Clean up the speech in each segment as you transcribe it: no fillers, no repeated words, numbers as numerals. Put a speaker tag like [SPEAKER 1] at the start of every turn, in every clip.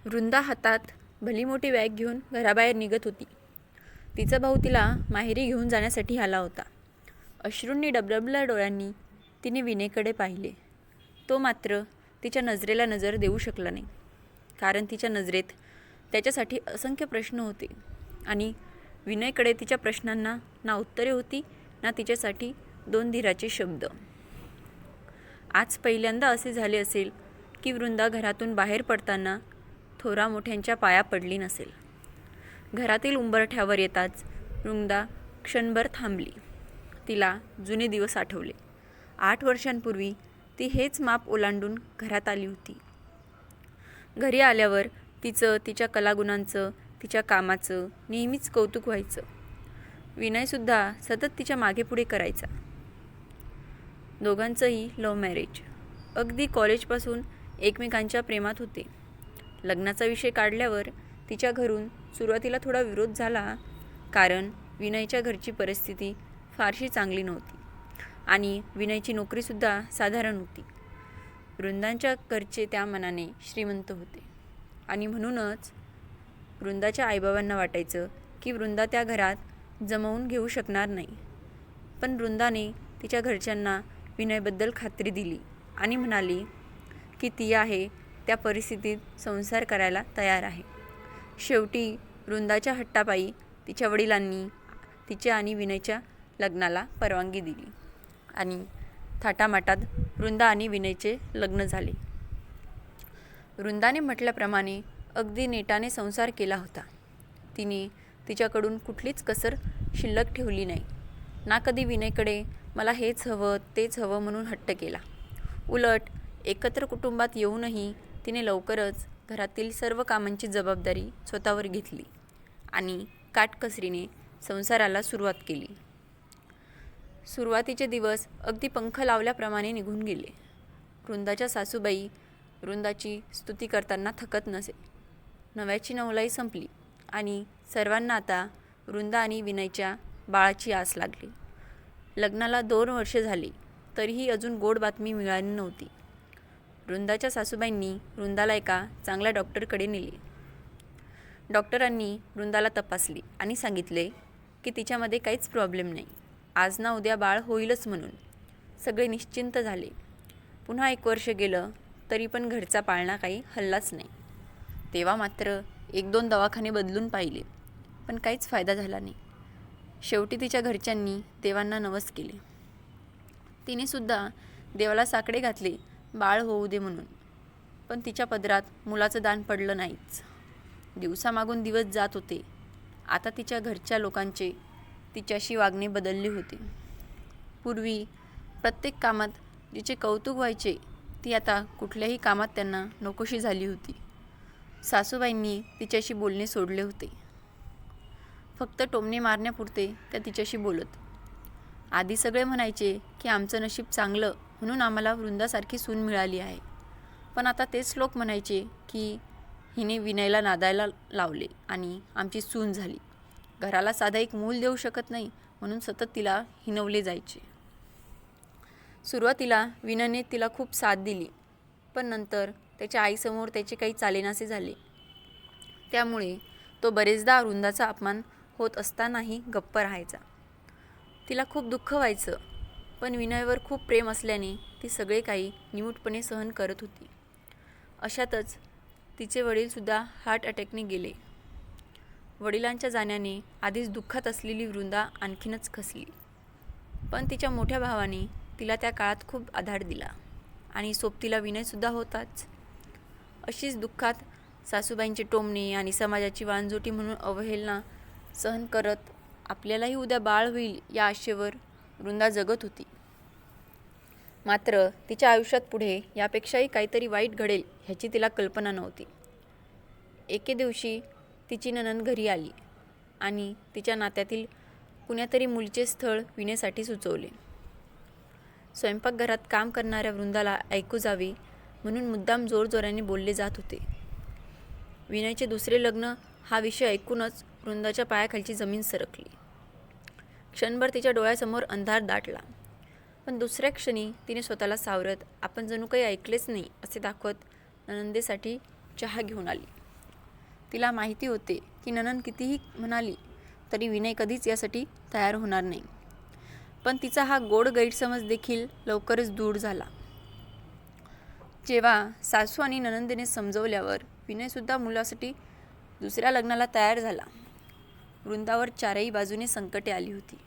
[SPEAKER 1] वृंदा हातात भली मोठी बॅग घेऊन घराबाहेर निघत होती. तिचा भाऊ तिला माहेरी घेऊन जाण्यासाठी आला होता. अश्रूंनी डबडबल्या डोळ्यांनी तिने विनयकडे पाहिले. तो मात्र तिच्या नजरेला नजर देऊ शकला नाही, कारण तिच्या नजरेत त्याच्यासाठी असंख्य प्रश्न होते आणि विनयकडे तिच्या प्रश्नांना ना उत्तरे होती ना तिच्यासाठी दोन धीराचे शब्द. आज पहिल्यांदा असे झाले असेल की वृंदा घरातून बाहेर पडताना थोरा मोठ्यांच्या पाया पडली नसेल. घरातील उंबरठ्यावर येताच वृंदा क्षणभर थांबली. तिला जुने दिवस आठवले. 8 वर्षांपूर्वी ती हेच माप ओलांडून घरात आली होती. घरी आल्यावर तिचं, तिच्या कलागुणांचं, तिच्या कामाचं नेहमीच कौतुक व्हायचं. विनयसुद्धा सतत तिच्या मागेपुढे करायचा. दोघांचंही लव्ह मॅरेज. अगदी कॉलेजपासून एकमेकांच्या प्रेमात होते. लग्नाचा विषय काढल्यावर तिच्या घरून सुरुवातीला थोडा विरोध झाला, कारण विनयच्या घरची परिस्थिती फारशी चांगली नव्हती आणि विनयची नोकरीसुद्धा साधारण होती. वृंदाच्या घरचे त्या मानाने श्रीमंत होते आणि म्हणूनच वृंदाच्या आईबाबांना वाटायचं की वृंदा त्या घरात जमवून घेऊ शकणार नाही. पण वृंदाने तिच्या घरच्यांना विनयबद्दल खात्री दिली आणि म्हणाली की ती आहे त्या परिस्थितीत संसार करायला तयार आहे. शेवटी वृंदाच्या हट्टापायी तिच्या वडिलांनी तिच्या आणि विनयच्या लग्नाला परवानगी दिली आणि थाटामाटात वृंदा आणि विनयचे लग्न झाले. वृंदाने म्हटल्याप्रमाणे अगदी नेटाने संसार केला होता. तिने तिच्याकडून कुठलीच कसर शिल्लक ठेवली नाही. ना कधी विनयकडे मला हेच हवं तेच हवं म्हणून हट्ट केला. उलट एकत्र कुटुंबात येऊनही तिने लवकरच घरातील सर्व कामांची जबाबदारी स्वतःवर घेतली आणि काटकसरीने संसाराला सुरुवात केली. सुरुवातीचे दिवस अगदी पंख लावल्याप्रमाणे निघून गेले. वृंदाच्या सासूबाई वृंदाची स्तुती करताना थकत नसे. नव्याची नवलाई संपली आणि सर्वांना आता वृंदा आणि विनयच्या बाळाची आस लागली. लग्नाला 2 वर्षे झाली तरीही अजून गोड बातमी मिळाली नव्हती. वृंदाच्या सासूबाईंनी वृंदाला एका चांगल्या डॉक्टरकडे नेले. डॉक्टरांनी वृंदाला तपासली आणि सांगितले की तिच्यामध्ये काहीच प्रॉब्लेम नाही. आज ना उद्या बाळ होईलच म्हणून सगळे निश्चिंत झाले. पुन्हा 1 वर्ष गेलं तरी पण घरचा पाळणा काही हल्लाच नाही. तेव्हा मात्र 1-2 दवाखाने बदलून पाहिले, पण काहीच फायदा झाला नाही. शेवटी तिच्या घरच्यांनी देवांना नवस केले. तिने सुद्धा देवाला साकडे घातले बाळ होऊ दे म्हणून, पण तिच्या पदरात मुलाचं दान पडलं नाहीच. दिवसामागून दिवस जात होते. आता तिच्या घरच्या लोकांचे तिच्याशी वागणे बदलले होते. पूर्वी प्रत्येक कामात जिचे कौतुक व्हायचे ती आता कुठल्याही कामात त्यांना नकोशी झाली होती. सासूबाईंनी तिच्याशी बोलणे सोडले होते. फक्त टोमणे मारण्यापुरते त्या तिच्याशी बोलत. आधी सगळे म्हणायचे की आमचं नशीब चांगलं म्हणून आम्हाला वृंदासारखी सून मिळाली आहे, पण आता तेच लोक म्हणायचे की हिने विनयला नादायला लावले आणि आमची सून झाली. घराला साधा एक मूल देऊ शकत नाही म्हणून सतत तिला हिणवले जायचे. सुरुवातीला विनयने तिला खूप साथ दिली, पण नंतर त्याच्या आईसमोर त्याचे काही चालेनासे झाले. त्यामुळे तो बरेचदा वृंदाचा अपमान होत असतानाही गप्प राहायचा. तिला खूप दुःख व्हायचं, पण विनयवर खूप प्रेम असल्याने ती सगळे काही निमूटपणे सहन करत होती. अशातच तिचे वडीलसुद्धा हार्ट अटॅकने गेले. वडिलांच्या जाण्याने आधीच दुःखात असलेली वृंदा आणखीनच खचली. पण तिच्या मोठ्या भावाने तिला त्या काळात खूप आधार दिला आणि सोबतीला विनयसुद्धा होताच. अशीच दुःखात सासूबाईंचे टोमणे आणि समाजाची वांजोटी म्हणून अवहेलना सहन करत आपल्यालाही उद्या बाळ होईल या आशेवर वृंदा जगत होती. मात्र तिच्या आयुष्यात पुढे यापेक्षाही काहीतरी वाईट घडेल ह्याची तिला कल्पना नव्हती. एके दिवशी तिची नणंद घरी आली आणि तिच्या नात्यातील कुण्यातरी मुलीचे स्थळ विनयसाठी सुचवले. स्वयंपाकघरात काम करणाऱ्या वृंदाला ऐकू जावे म्हणून मुद्दाम जोरजोराने बोलले जात होते. विनयचे दुसरे लग्न हा विषय ऐकूनच वृंदाच्या पायाखालची जमीन सरकली. क्षणभर तिच्या डोळ्यासमोर अंधार दाटला, पण दुसऱ्या क्षणी तिने स्वतःला सावरत आपण जणू काही ऐकलेच नाही असे दाखवत नणंदेसाठी चहा घेऊन आली तिला माहिती होते की नणंद कितीही म्हणाली तरी विनय कधीच यासाठी तयार होणार नाही. पण तिचा हा गोड गैरसमज देखील लवकरच दूर झाला. जेव्हा सासू आणि नणंदीने समजवल्यावर विनयसुद्धा मुलासाठी दुसऱ्या लग्नाला तयार झाला. वृंदावर चारही बाजूने संकटे आली होती.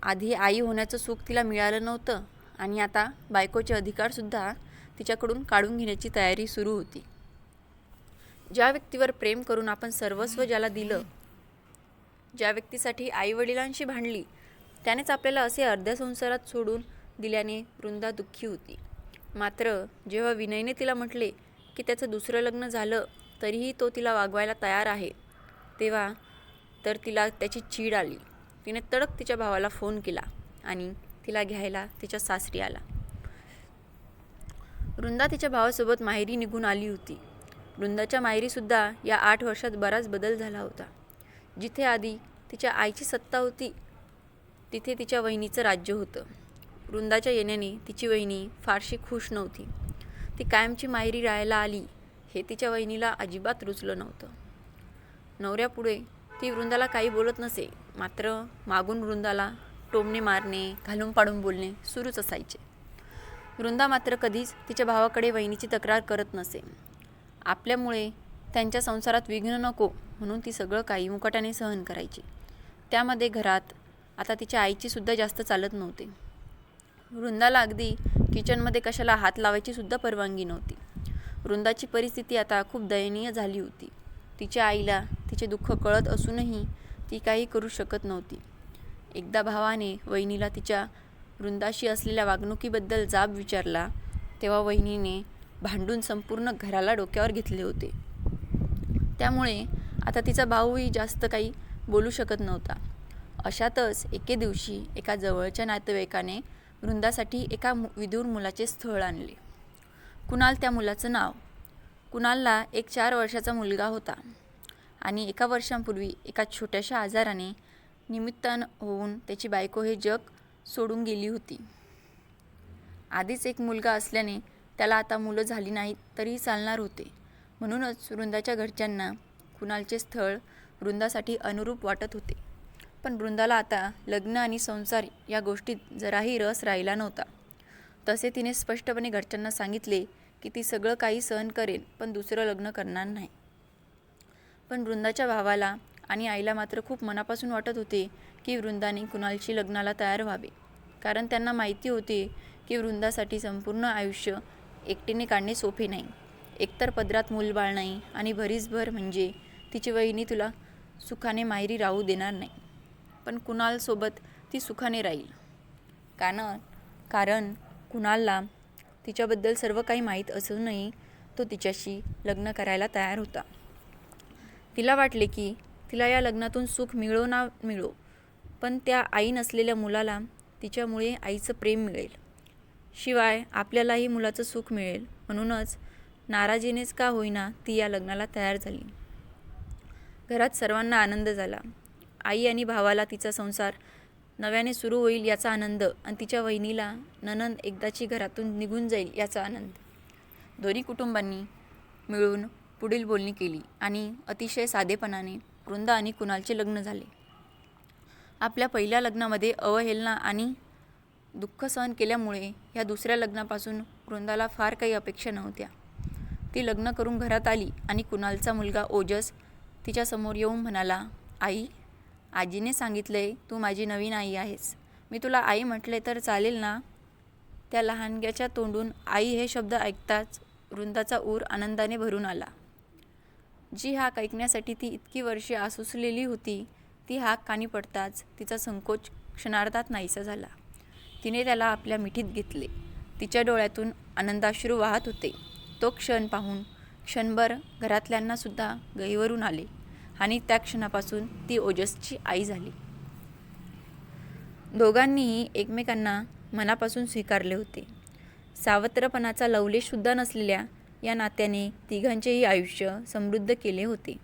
[SPEAKER 1] आधी आई होण्याचं सुख तिला मिळालं नव्हतं आणि आता बायकोचे अधिकारसुद्धा तिच्याकडून काढून घेण्याची तयारी सुरू होती. ज्या व्यक्तीवर प्रेम करून आपण सर्वस्व ज्याला दिलं, ज्या व्यक्तीसाठी आईवडिलांशी भांडली, त्यानेच आपल्याला असे अर्ध्या संसारात सोडून दिल्याने वृंदा दुःखी होती. मात्र जेव्हा विनयने तिला म्हटले की त्याचं दुसरं लग्न झालं तरीही तो तिला वागवायला तयार आहे, तेव्हा तर तिला त्याची चीड आली. तिने तडक तिच्या भावाला फोन केला आणि तिला घ्यायला तिच्या सासरी आला. वृंदा तिच्या भावासोबत माहेरी निघून आली होती. वृंदाच्या माहेरीसुद्धा या 8 वर्षात बराच बदल झाला होता. जिथे आधी तिच्या आईची सत्ता होती तिथे तिच्या वहिनीचं राज्य होतं. वृंदाच्या येण्याने तिची वहिनी फारशी खुश नव्हती. ती कायमची माहेरी राहायला आली हे तिच्या वहिनीला अजिबात रुचलं नव्हतं. नवऱ्यापुढे ती वृंदाला काही बोलत नसे, मात्र मागून वृंदाला टोमणे मारणे, घालून पाडून बोलणे सुरूच असायचे. वृंदा मात्र कधीच तिच्या भावाकडे वहिनीची तक्रार करत नसे. आपल्यामुळे त्यांच्या संसारात विघ्न नको म्हणून ती सगळं काही मुकाट्याने सहन करायची. त्यामध्ये घरात आता तिच्या आईची सुद्धा जास्त चालत नव्हते. वृंदाला अगदी किचनमध्ये कशाला हात लावायची सुद्धा परवानगी नव्हती. वृंदाची परिस्थिती आता खूप दयनीय झाली होती. तिच्या आईला तिचे दुःख कळत असूनही ती काही करू शकत नव्हती. एकदा भावाने वहिनीला तिच्या वृंदाशी असलेल्या वागणुकीबद्दल जाब विचारला तेव्हा वहिनीने भांडून संपूर्ण घराला डोक्यावर घेतले होते. त्यामुळे आता तिचा भाऊही जास्त काही बोलू शकत नव्हता. अशातच एके दिवशी एका जवळच्या नातेवाईकाने वृंदासाठी एका विदूर मुलाचे स्थळ आणले. कुणाल त्या मुलाचं नाव. कुणालला एक 4 वर्षाचा मुलगा होता आणि एका वर्षांपूर्वी एका छोट्याशा आजाराने निमित्तान होऊन त्याची बायको हे जग सोडून गेली होती. आधीच एक मुलगा असल्याने त्याला आता मुलं झाली नाहीत तरीही चालणार होते. म्हणूनच वृंदाच्या घरच्यांना कुणालचे स्थळ वृंदासाठी अनुरूप वाटत होते. पण वृंदाला आता लग्न आणि संसार या गोष्टीत जराही रस राहिला नव्हता. तसे तिने स्पष्टपणे घरच्यांना सांगितले की ती सगळं काही सहन करेल पण दुसरं लग्न करणार नाही. पण वृंदाच्या भावाला आणि आईला मात्र खूप मनापासून वाटत होते की वृंदाने कुणालशी लग्नाला तयार व्हावे. कारण त्यांना माहिती होते की वृंदासाठी संपूर्ण आयुष्य एकटीने काढणे सोपे नाही. एकतर पदरात मूलबाळ नाही आणि भरीसभर म्हणजे तिची वहिनी तुला सुखाने माहेरी राहू देणार नाही. पण कुणालसोबत ती सुखाने राहील. कारण कुणालला तिच्याबद्दल सर्व काही माहीत असूनही तो तिच्याशी लग्न करायला तयार होता. तिला वाटले की तिला या लग्नातून सुख मिळो ना मिळो, पण त्या आई नसलेल्या मुलाला तिच्यामुळे आईचं प्रेम मिळेल. शिवाय आपल्यालाही मुलाचं सुख मिळेल. म्हणूनच नाराजीनेच का होईना ती या लग्नाला तयार झाली. घरात सर्वांना आनंद झाला. आई आणि भावाला तिचा संसार नव्याने सुरू होईल याचा आनंद आणि तिच्या वहिनीला नणंद एकदाची घरातून निघून जाईल याचा आनंद. दोन्ही कुटुंबांनी मिळून पुढील बोलणी केली आणि अतिशय साधेपणाने वृंदा आणि कुणालचे लग्न झाले. आपल्या पहिल्या लग्नामध्ये अवहेलना आणि दुःख सहन केल्यामुळे या दुसऱ्या लग्नापासून वृंदाला फार काही अपेक्षा नव्हत्या. ती लग्न करून घरात आली आणि कुणालचा मुलगा ओजस तिच्यासमोर येऊन म्हणाला, आई, आजीने सांगितले तू माझी नवीन आई आहेस. मी तुला आई म्हटले तर चालेल ना? त्या लहानग्याच्या तोंडून आई हे शब्द ऐकताच वृंदाचा ऊर आनंदाने भरून आला. जी हाक ऐकण्यासाठी ती इतकी वर्षे आसुसलेली होती, ती हाक कानी पडताच तिचा संकोच क्षणार्धात नाहीसा झाला. तिने त्याला आपल्या मिठीत घेतले. तिच्या डोळ्यातून आनंदाश्रू वाहत होते. तो क्षण पाहून क्षणभर घरातल्यांना सुद्धा गहिवरून आले आणि त्या क्षणापासून ती ओजसची आई झाली. दोघांनीही एकमेकांना मनापासून स्वीकारले होते. सावत्रपणाचा लवलेशसुद्धा नसलेल्या या नात्याने तिघांचेही आयुष्य समृद्ध केले होते.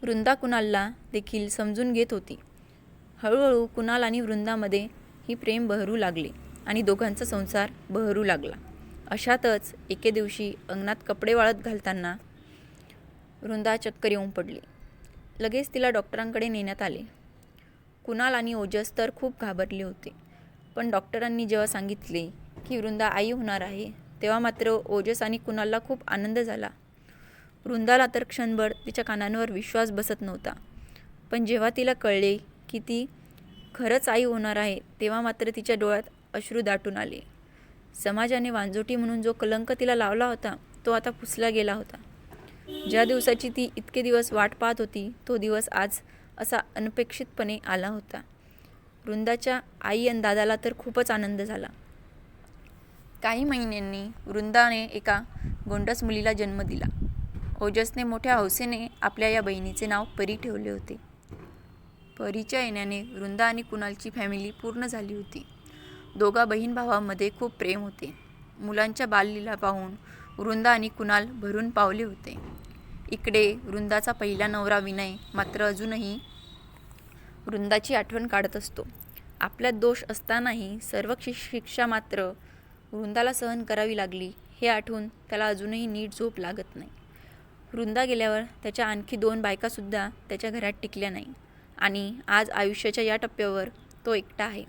[SPEAKER 1] वृंदा कुणालला देखील समजून घेत होती. हळूहळू कुणाल आणि वृंदामध्ये ही प्रेम बहरू लागले आणि दोघांचा संसार बहरू लागला. अशातच एके दिवशी अंगणात कपडे वाळत घालताना वृंदा चक्कर येऊन पडली. लगेच तिला डॉक्टरांकडे नेण्यात आले. कुणाल आणि ओजस तर खूप घाबरले होते. पण डॉक्टरांनी जेव्हा सांगितले की वृंदा आई होणार आहे, तेव्हा मात्र ओजस आणि कुणालला खूप आनंद झाला. वृंदाला तर क्षणभर तिच्या कानांवर विश्वास बसत नव्हता. पण जेव्हा तिला कळले की ती खरंच आई होणार आहे, तेव्हा मात्र तिच्या डोळ्यात अश्रू दाटून आले. समाजाने वांजोटी म्हणून जो कलंक तिला लावला होता, तो आता पुसला गेला होता. ज्या दिवसाची ती इतके दिवस वाट पाहत होती, तो दिवस आज असा अनपेक्षितपणे आला होता. वृंदाच्या आई आणि दादाला तर खूपच आनंद झाला. काही महिन्यांनी वृंदाने एका गोंडस मुलीला जन्म दिला. ओजसने मोठ्या हौसेने आपल्या या बहिणीचे नाव परी ठेवले होते. परीच्या येण्याने वृंदा आणि कुणालची फॅमिली पूर्ण झाली होती. दोघा बहीण भावांमध्ये खूप प्रेम होते. मुलांच्या बाललीला पाहून वृंदा आणि कुणाल भरून पावले होते. इकडे वृंदाचा पहिला नवरा विनय मात्र अजूनही वृंदाची आठवण काढत असतो. आपल्यात दोष असतानाही सर्व शिक्षा मात्र वृंदाला सहन करावी लागली, हे आठवून त्याला अजूनही नीट झोप लागत नाही. वृंदा गेल्यावर त्याच्या आणखी 2 बायकासुद्धा त्याच्या घरात टिकल्या नाही आणि आज आयुष्याच्या या टप्प्यावर तो एकटा आहे.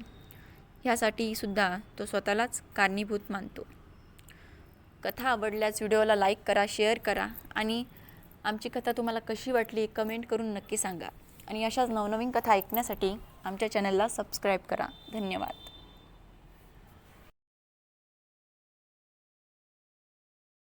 [SPEAKER 1] ह्यासाठी सुद्धा तो स्वतःलाच कारणीभूत मानतो. कथा आवडल्यास व्हिडिओला लाईक करा, शेअर करा आणि आमची कथा तुम्हाला कशी वाटली कमेंट करून नक्की सांगा. आणि अशाच नवनवीन कथा ऐकण्यासाठी आमच्या चॅनलला सबस्क्राईब करा. धन्यवाद.